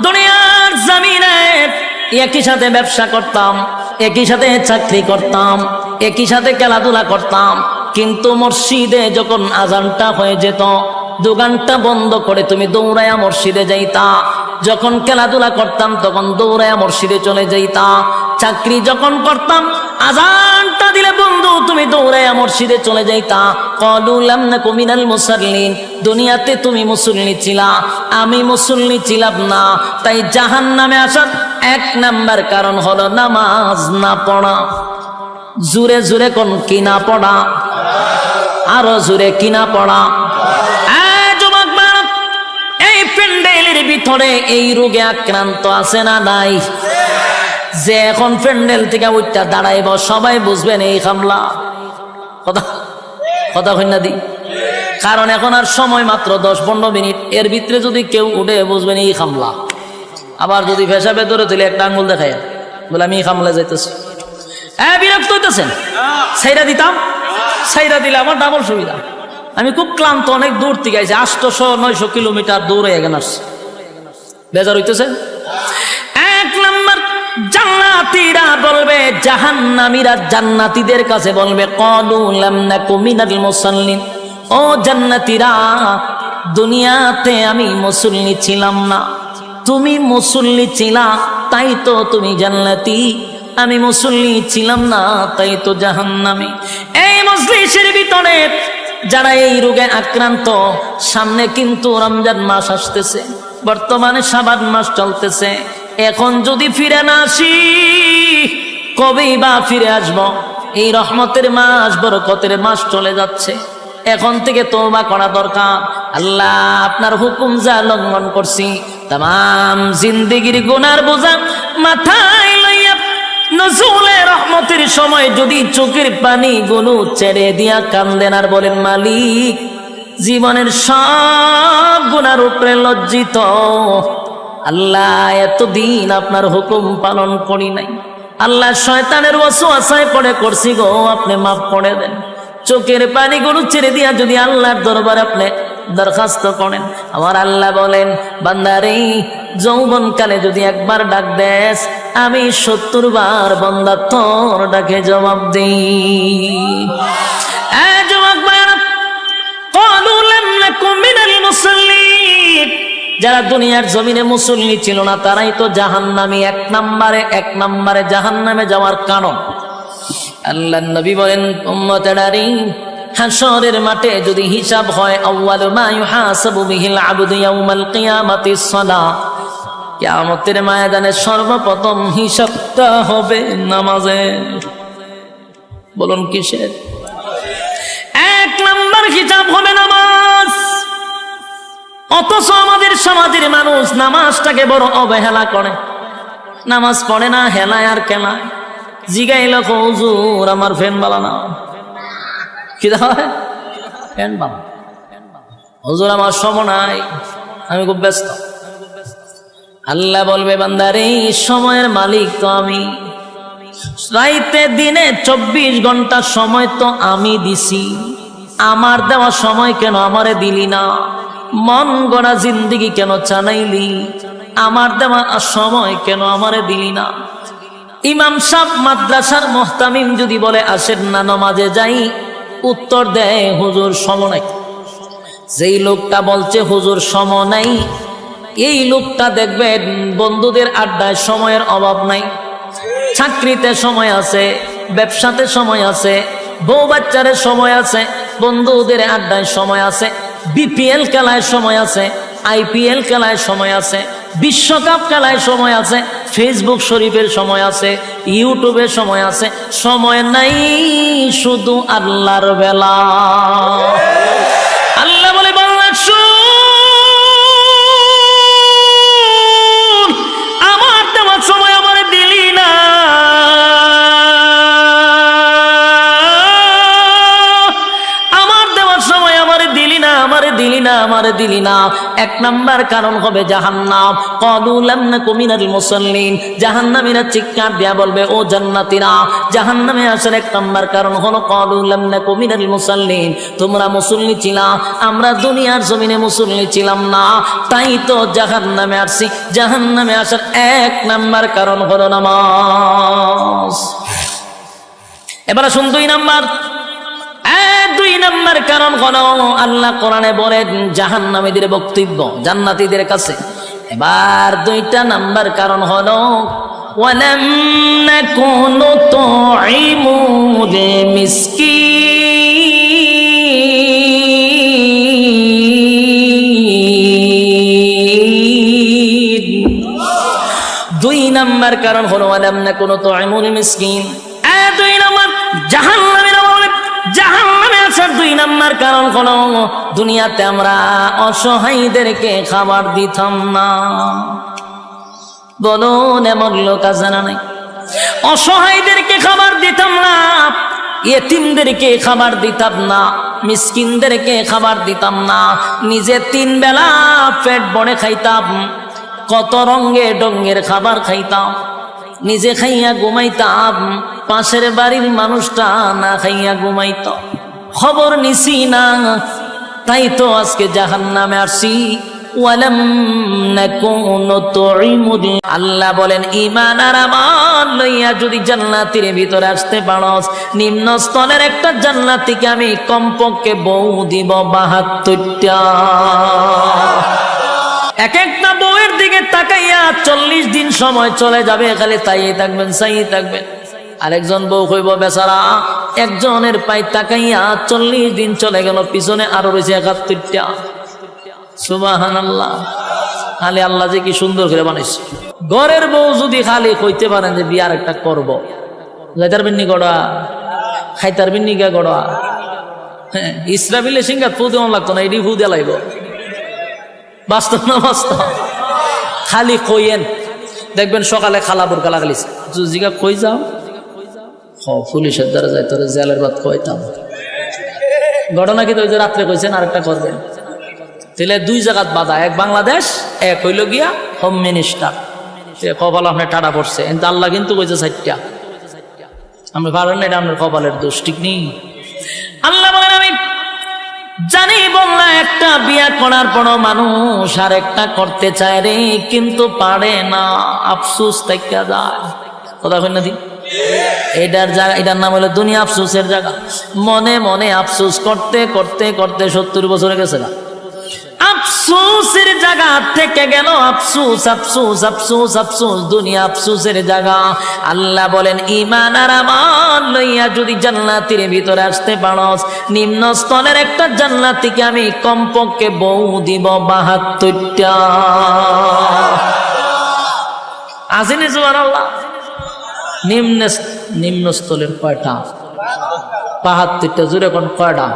দুনিয়ার জমিনে একই সাথে ব্যবসা করতাম, একই সাথে চাকরি করতাম, একই সাথে খেলাধুলা করতাম, কিন্তু মসজিদে যখন আজানটা হয়ে যেত দোকানটা বন্ধ করে তুমি দৌড়ায়া মসজিদে যাইতা। যখন খেলাধুলা করতাম তখন দৌড়ায়া মসজিদে চলে যাইতা। চাকরি যখন করতাম আজানটা দিলে বন্ধু তুমি দৌড়ায়া মসজিদে চলে যাইতা। ক্বালু লাম নাকু মিনাল মুসাল্লিন, দুনিয়াতে তুমি মুসল্লি ছিলা, আমি মুসল্লি ছিলাম না। তাই জাহান্নামে আসার এক নাম্বার কারণ হলো নামাজ না পড়া। জোরে জোরে কোন কি না পড়া, আরো জোরে কি না পড়া। এই প্যান্ডেলের ভিতরে এই রোগে আক্রান্ত আছে না নাই? যে এখন প্যান্ডেল থেকে উঠটা দাঁড়াইব সবাই বুঝবেন এই খামলা। কথা কথা কইনা দি, কারণ এখন আর সময় মাত্র 10-15 মিনিট, এর ভিতরে যদি কেউ উঠে বুঝবেন এই খামলা। আবার যদি পেশাবে ধরে তুলে একটা আঙ্গুল দেখায় বলে আমি এই খামলা যাইতেছি, বিরক্ত হইতেছেন? সাইরা দিতাম, সাইরা দিলে আমার ডাবল সুবিধা। আমি খুব ক্লান্ত, অনেক দূর থেকে আইছি, 800-900 কিলোমিটার দৌড়ে এগেন আসছে, বেজার হইতেছে। এক নম্বর জান্নাতীরা বলবে, জাহান্নামীরা জান্নাতীদের কাছে বলবে, ক্বালু লাম নাকু মিনাল মুসাল্লিন, ও জান্নাতীরা দুনিয়াতে আমি মুসল্লি ছিলাম না, তুমি মুসল্লি ছিলা তাই তো তুমি জান্নাতি, আমি মুসল্লি ছিলাম না তাই তো জাহান্নামী। এই মজলিসের ভিতরে যারা এই রোগে আক্রান্ত, সামনে কিন্তু রমজান মাস আসতেছে, বর্তমানে শাবান মাস চলতেছে, এখন যদি ফিরে না আসি কবেই বা ফিরে আসব? এই রহমতের মাস, বরকতের মাস চলে যাচ্ছে, এখন থেকে তওবা করা দরকার। আল্লাহ আপনার হুকুম যা লঙ্ঘন করছি, তাম জিন্দেগির গুনার বোঝা মাথায় লইয়া নজুলে রহমতের সময় যদি চোখের পানি গুলো ছেড়ে দিয়া কান্দেন আর বলেন, মালিক জীবনের সব গুনার উপরে লজ্জিত, আল্লাহ এতদিন আপনার হুকুম পালন করি নাই, আল্লাহ শয়তানের ওয়াসওয়াসায় পড়ে করছি গো, আপনি মাফ করে দেন। চোখের পানি গুলো ছেড়ে দিয়া যদি আল্লাহর দরবারে আপনি দরখাস্ত করেন, আমার আল্লাহ বলেন, বান্দারে যৌবনকালে যদি একবার ডাক দেস, আমি 70 বার বান্দা তোর ডাকে জবাব দিই। যারা দুনিয়ার জমিনে মুসল্লি ছিল না তারাই তো জাহান্নামী, এক নম্বরে জাহান্নামে যাওয়ার কারণ। আল্লাহর নবী বলেন, উম্মতেরানি হাশরের মাঠে যদি হিসাব হয়, আউয়ালু মা ইউহাসাবু বিহিল আবদু ইয়াউমাল কিয়ামাতিস সালাহ, কিয়ামতের ময়দানে সর্বপ্রথম হিসাবটা হবে নামাজের। বলুন কিসের? এক নম্বর হিসাব হবে নামাজ। অথচ আমাদের সমাজের মানুষ নামাজটাকে বড় অবহেলা করে, নামাজ পড়ে না, হেলায় আর কেলায়। জিগাইল, হুজুর আমার ফ্যান বালা কি হয়, ফ্যান বালা, হুজুর আমার সময় নাই, আমি খুব ব্যস্ত। আল্লাহ বলবে, বান্দারে সময়ের মালিক তো আমি, রাইতে দিনে 24 ঘন্টা সময় তো আমি দিছি, আমার দেওয়া সময় কেন আমারে দিলি না? মন গড়া জিন্দেগি কেন চালাইলি? আমার দেওয়া সময় কেন আমারে দিলি না? ইমাম সাহেব মাদ্রাসার মুহতামিম যদি বলে আসেন না নামাজে যাই, উত্তর দেয় হুজুর সময় নাই। যেই লোকটা বলছে হুজুর সময় নাই, এই লোকটা দেখবেন বন্ধুদের আড্ডায় সময়ের অভাব নাই, চাকরিতে সময় আছে, ব্যবসাতে সময় আছে, বউ বাচ্চারে সময় আছে, বন্ধুদের আড্ডায় সময় আছে, বিপিএল খেলায় সময় আছে, আইপিএল খেলায় সময় আছে, বিশ্বকাপ খেলায় সময় আছে, ফেসবুক শরীফের সময় আছে, ইউটিউবের সময় আছে, সময় নাই শুধু আল্লাহর বেলা। আল্লাহ বলে, বাংলা শুন, আমার দেওয়ার সময় আমার দিলি না, আমারে দিলি না। এক নাম্বার কারণ হবে জাহান্নাম। ক্বালু লাম নাকু মিনাল মুসাল্লিন, জাহান্নামীরা চিৎকার দিয়া বলবে ও জান্নাতীরা, জাহান্নামে আসার এক নাম্বার কারণ হলো ক্বালু লাম নাকু মিনাল মুসাল্লিন, তোমরা মুসল্লি ছিলা, আমরা দুনিয়ার জমিনে মুসল্লি ছিলাম না, তাই তো জাহান্নামে আসছি। জাহান্নামে আসার এক নাম্বার কারণ হলো নামাজ। এবার আসুন দুই নাম্বার কারণ হলো আল্লাহ কোরআনে বলেন জাহান্নামীদের বক্তব্য জান্নাতীদের কাছে। এবার দুইটা নাম্বার কারণ হলো ওয়ালাম নাকুনু তুইমুল মিসকিন। দুই নাম্বার কারণ হলো ওয়ালাম নাকুনু তুইমুল মিসকিন। দুই নাম্বার জাহান্নামীরা বলে জাহান্নামে আসার দুই নাম্বার কারণ হলো দুনিয়াতে আমরা অসহায়দেরকে খাবার দিতাম না। বলুন এমন লোক আছে না নাই? অসহায়দেরকে খাবার দিতাম না, ইয়েতিমদেরকে খাবার দিতাম না, মিসকিনদেরকে খাবার দিতাম না, নিজে 3 বেলা পেট ভরে খাইতাম, কত রঙে ডঙ্গের খাবার খাইতাম, নিজে খাইয়া ঘুমাইতাম, পাশের বাড়ির মানুষটা না খাইয়া ঘুমাইত, খবর নিছি না, তাই তো আজকে জাহান্নামে আসছি। ওয়ালাম নাকুনু তুইমুল, আল্লাহ বলেন ঈমান আর আমল লইয়া যদি জান্নাতের ভিতরে আসতে পারস, নিম্ন স্তরের একটা জান্নাতীকে আমি কমপক্ষে বউ দিব 72টা। এক একটা বউয়ের দিকে তাকাইয়া 40 দিন সময় চলে যাবে, খালি তাই থাকবেন চাই থাকবেন। আরেকজন বউ কইব বেচারা একজনের পাই তাকাইয়া 40 দিন চলে গেল, পিছনে আরো রয়েছে 71টা। সুবহানাল্লাহ, খালি আল্লাহ যে কি সুন্দর করে বানাইছে। ঘরের বউ যদি খালি কইতে পারেন যে বিয়ার একটা করব, যাইতার বিন্নি গড়া খাইতার বিন্নি গা গড়া, হ্যাঁ ইসরাফিলে সিংহাত ফু দেওয়া লাগতো না, এটি ফু দেওয়া লাগব। বাস্তব না বাস্তব? খালি কইয়েন, দেখবেন সকালে খালা বোরকা লাগালিছে, জিগা কই যাও, পুলিশের দ্বারা যাই তোর জেলের বাদ কইতাম। ঘটনা কি তো রাত্রে কইছেন আরেকটা করবেন, তাহলে 2 জায়গাত বাধা, এক বাংলাদেশ, এক হইল গিয়া হোম মিনিস্টার। কপাল আপনার টাটা পড়ছে, কিন্তু আল্লাহ কিন্তু কইছে 4টা। আমরা পারেন না, এটা আপনার কপালের দোষ, ঠিক নেই। আল্লাহ বলেন আমি জানি বললা একটা বিয়া করার পর মানুষ আর একটা করতে চায় রে, কিন্তু পারে না, আফসোস থেকে যায়। কথা কই না দি? এটার জায়গা, এটার নাম হলো দুনিয়া আফসোসের জায়গা। মনে মনে আফসোস করতে করতে করতে 70 বছর হয়ে গেছে না, আফসোসের জায়গা থেকে গেল আফসোস আফসোস আফসোস আফসোস, দুনিয়া আফসোসের জায়গা। আল্লাহ বলেন ঈমান আর আমল লইয়া যদি জান্নাতের ভিতরে আসতে পারস, নিম্ন স্তরের একটা জান্নাতীকে আমি কমপক্ষে বউ দিব 72টা। আসেনি সুবহানাল্লাহ? নিম্ন স্তরের কয়টা? 72টা। জোরে কোন কয়টা?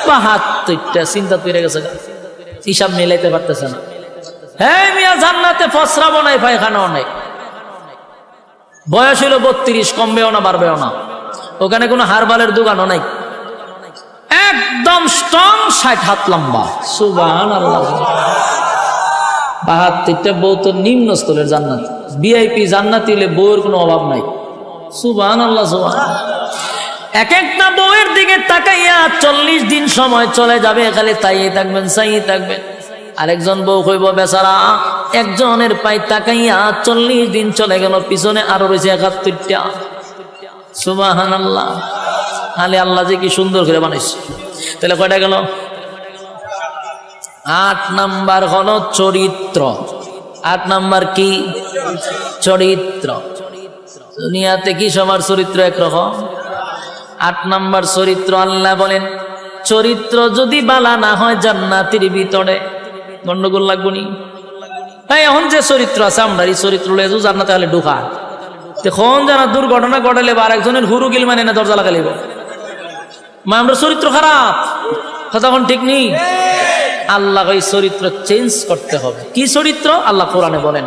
72টা। চিন্তা তৈরি গেছে, হিসাব মিলাইতে পারতেছে না। হ্যাঁ মিয়া, জান্নাতে ফসরাবো নাই, পায়খানাও নাই, বয়স হইল 32, কমবেও না বাড়বেও না, ওখানে কোনো হারবালের দোকানও নাই, একদম স্ট্রং, 60 হাত লম্বা। সুবহানাল্লাহ। 72টা বউ তো নিম্ন স্তরের জান্নাত, ভিআইপি জান্নাত হইলে বউয়ের কোনো অভাব নাই। সুবহানাল্লাহ সুবহানাল্লাহ। এক একটা বউয়ের দিকে তাকাইয়া 40 দিন সময় চলে যাবে, খালি তাই থাকবেন চাই থাকবেন। আরেকজন বউ কইব বেচারা একজনের পাই তাকাইয়া 40 দিন চলে গেল, পিছনে আরো রয়েছে 71টা। সুবহানাল্লাহ, খালি আল্লাহ যে কি সুন্দর করে বানাইছে। তাহলে কয়টা গেল? 8 নাম্বার হলো চরিত্র। 8 নাম্বার কি? চরিত্র। দুনিয়াতে কি সবার চরিত্র একরকম? 8 নাম্বার চরিত্র। আল্লাহ বলেন চরিত্র যদি বালা না হয় জান্নাতের ভিতরে গন্ডগোল লাগবো নি? এখন যে চরিত্র আছে আমরা এই চরিত্র লয়ে জান্নাতে হলে ঢোকা, তখন যারা দুর্ঘটনা ঘটালে বা আরেকজনের হুরু গিল মানে না দরজা লাগালিব, মা আমরা চরিত্র খারাপ, তখন ঠিক নেই। আল্লাহ এই চরিত্র চেঞ্জ করতে হবে। কি চরিত্র? আল্লাহ কোরআনে বলেন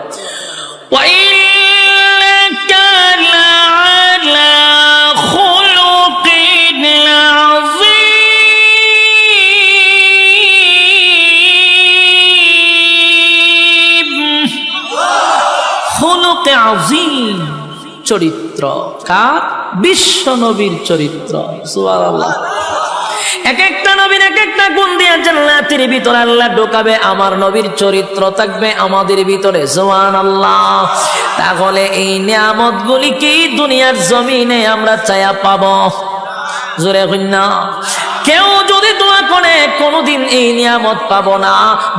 খুলুকে আযীম, চরিত্র কার? বিশ্ব নবীর চরিত্র। সুবহানাল্লাহ। এক একটা নবীর এক একটা গুণ দিয়ে জান্নাতের ভিতরে আল্লাহ ঢোকাবে, আমার নবীর চরিত্র থাকবে আমাদের ভিতরে। সুবহানাল্লাহ। তাহলে এই নিয়ামতগুলি কি দুনিয়ার জমিনে আমরা চায়া পাবো? জোরে কইনা। কেউ যদি দোয়া করে কোনোদিন এই নিয়ামত পাবো না।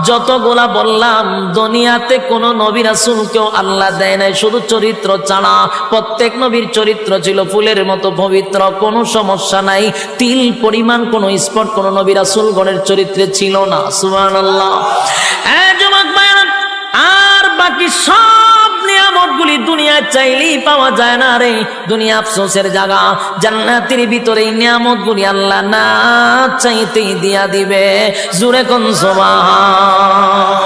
যতগুলা বললাম দুনিয়াতে কোন নবী রাসূলকেও আল্লাহ দেয় নাই শুধু চরিত্র ছাড়া। প্রত্যেক নবীর চরিত্র ছিল ফুলের মতো পবিত্র, কোনো সমস্যা নাই। তিল পরিমাণ কোনো স্পট কোন নবী রাসূলগণের চরিত্রে ছিল না। সুবহানাল্লাহ। যুবক ভাইরা, আর বাকি সব নিয়ামতগুলি দুনিয়া চাইলেই পাওয়া যায় না রে। দুনিয়া আফসোসের জায়গা। জান্নাতের ভিতরে এই নিয়ামতগুলি আল্লাহ না চাইতেই দিয়া দিবে। জোরে কোন সুবহান।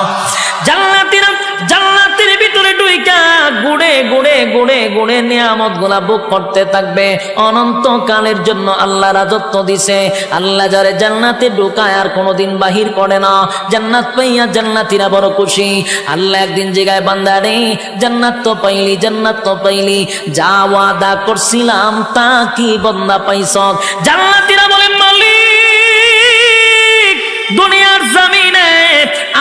জান্নাতের ভিতরে ঢুইকা গুড়ে গুড়ে গুড়ে গুড়ে নিয়ামতগুলা ভোগ করতে থাকবে অনন্তকালের জন্য। আল্লাহ রাজত্ব দিছে। আল্লাহ যারে জান্নাতে ঢুকায় আর কোনোদিন বাহির করে না। জান্নাত পাইয়া জান্নাতীরা বড় খুশি। আল্লাহ একদিন জিগায়, বান্দা রে জান্নাত তো পাইলি, জান্নাত তো পাইলি, যা ওয়াদা করছিলাম তা কি বান্দা পাইছ? জান্নাতীরা বলেন, মালিক দুনিয়ার জমিনে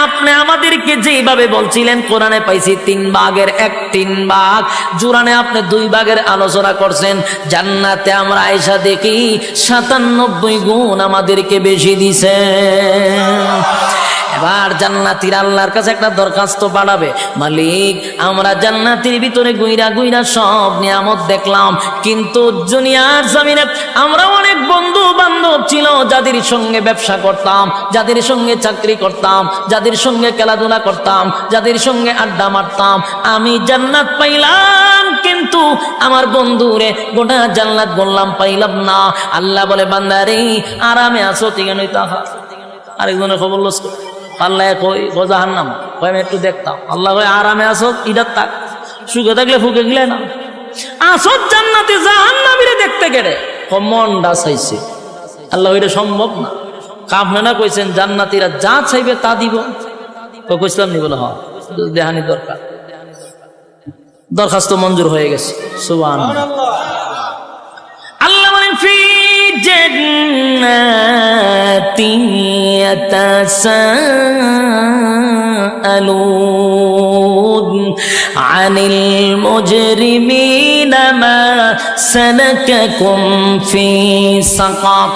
আপনি আমাদেরকে যেভাবে বলছিলেন কোরআনে পাইছি 3 ভাগের 1 ভাগ, জুরানে আপনি 2 ভাগের আলোচনা করছেন। জান্নাতে আমরা আয়েশা দেখি 97 গুণ আমাদেরকে বেশি দিছে। এবার জান্নাতীরা আল্লাহর কাছে একটা দরখাস্ত পাঠাবে, মালিক আমরা জান্নাতের ভিতরে গুইরা গুইরা সব নিয়ামত দেখলাম, কিন্তু দুনিয়ার জমিনে আমরা অনেক বন্ধু বান্ধব ছিল যাদের সঙ্গে ব্যবসা করতাম, যাদের সঙ্গে চাকরি করতাম, যাদের সঙ্গে খেলাধুলা করতাম, যাদের সঙ্গে আড্ডা মারতাম। আমি জান্নাত পাইলাম কিন্তু আমার বন্ধুরে গোটা জান্নাত বললাম পাইলাম না। আল্লাহ বলে, বান্দারে আরামে আছো ঠিক নই তাহা। আরেকজনের খবর লস আল্লাহ কই জাহান্নাম, কই আমি একটু দেখতাম। আল্লাহ কই আরামে আসো ইডার তাক, সুখে থাকলে ফুকে গেলে না। আসো জান্নাতে জাহান্নামীরে দেখতে গেলে মনটা চাইছে। আল্লাহ এটা সম্ভব না। আপনারা কইছেন জান্নাতীরা যা চাইবে তা দিব। কইছিলাম নি? বলে হ্যাঁ, দেহানি দরকার। দরখাস্ত মঞ্জুর হয়ে গেছে। সুবহানাল্লাহ। আল্লাহ বলেন, ফি জান্নাতিন ইয়াতাসাআলুন আনিল মুজরিমিনা মা সালাকাকুম ফি সাকার।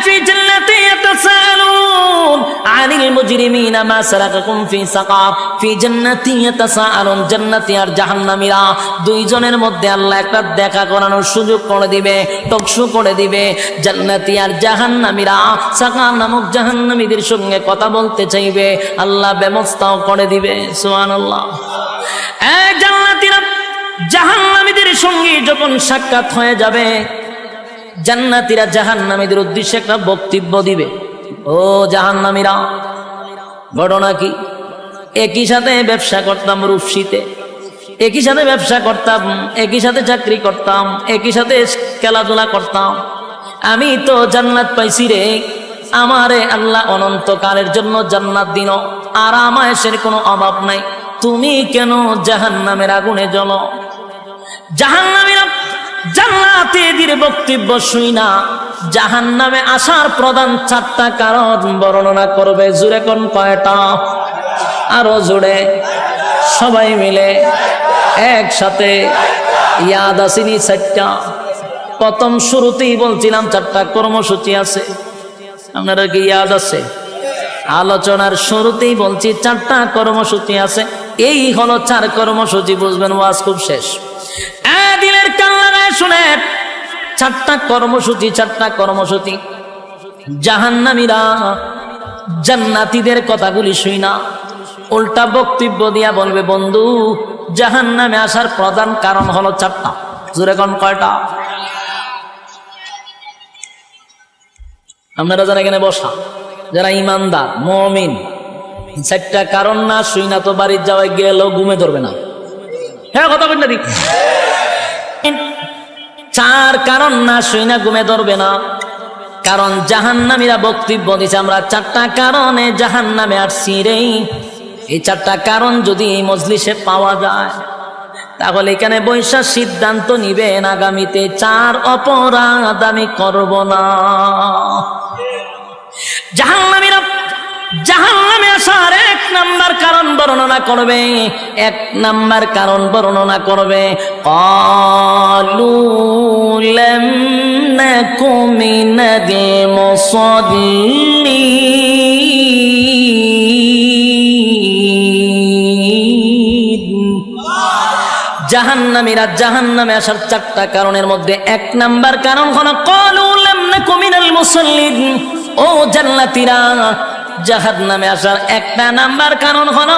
ফি জান্নাতি ইয়াতাসাআলুন আনিল মুজরিমিনা মা সালাকাকুম ফি সাকার। ফি জান্নাতি ইয়াতাসাআলুন, জান্নাতি আর জাহান্নামীরা দুইজনের মধ্যে আল্লাহ একটা দেখা করানোর সুযোগ করে দিবে, টকশো করে দিবে। জান্নাতি আর জাহান্নামীরা সাকার নামক জাহান্নামীদের সঙ্গে কথা বলতে চাইবে, আল্লাহ ব্যবস্থাও করে দিবে। সুবহানাল্লাহ। জান্নাতীরা জাহান্নামীদের সঙ্গে যখন সাক্ষাৎ হয়ে যাবে, জান্নাতীরা জাহান্নামীদের উদ্দেশ্যে একটা বক্তব্য দিবে। ও জাহান্নামীরা, ঘটনা কি? একই সাথে ব্যবসা করতাম রূপসীতে, একই সাথে ব্যবসা করতাম, একই সাথে চাকরি করতাম, একই সাথে খেলাধুলা করতাম। আমি তো জান্নাত পাইছি রে, আমারে আল্লাহ অনন্তকালের জন্য জান্নাত দিন, আর আরামায়েশের কোনো অভাব নাই। তুমি কেন জাহান্নামের আগুনে জ্বলো? জাহান্নামীরা জান্নাতীদের বক্তব্য শুই না জাহান্নামে আসার প্রধান 4টা কারণ বর্ণনা করবে। জুড়ে কোন কয়টা? আরো জোরে সবাই মিলে একসাথে ইয়াদ আসেনি 4টা। প্রথম শুরুতেই বলছিলাম 4টা কর্মসূচি আছে, আপনারা কি ইয়াদ আছে? আলোচনার শুরুতেই বলছি 4টা কর্মসূচি আছে। এই হলো 4 কর্মসূচি, বুঝবেন ওয়াজ খুব শেষ। দিলের কান লাগায় শুনেন, 4টা কর্মসূচি, 4টা কর্মসূচি। জাহান্নামীরা জান্নাতীদের কথাগুলি শুই না, উল্টা বক্তব্য দিয়া বলবে, বন্ধু জাহান্নামে আসার প্রধান কারণ হলো 4টা। জোরে কোন কয়টা? আপনারা যারা এখানে বসা, যারা ইমানদার মুমিন, 4টা কারণ না শুই না তো বাড়ির যাওয়ায় গেলেও ঘুমে ধরবে না। হ্যাঁ কথা বল না, 4 কারণ না শুই না ঘুমে ধরবে না। কারণ জাহান্নামীরা বক্তব্য দিছে আমরা 4টা কারণে জাহান্নামে আসছি রে। এই 4টা কারণ যদি এই মজলিসে পাওয়া যায়, তাহলে এখানে বৈশা সিদ্ধান্ত নিবেন আগামীতে 4 অপরাধ আমি করব না। জাহান্নামে আসার 1 নাম্বার কারণ বর্ণনা করবে, 1 নাম্বার কারণ বর্ণনা করবে, ক্বালু লাম নাকু মিনাল মুসাল্লিন। জাহান্নামীরা জাহান্নামে আসার 4টা কারণের মধ্যে 1 নাম্বার কারণ হলো ক্বালু লাম নাকু মিনাল মুসাল্লিন। ও জান্নাতীরা, জাহান্নামে আসার 1 নাম্বার কারণ হলো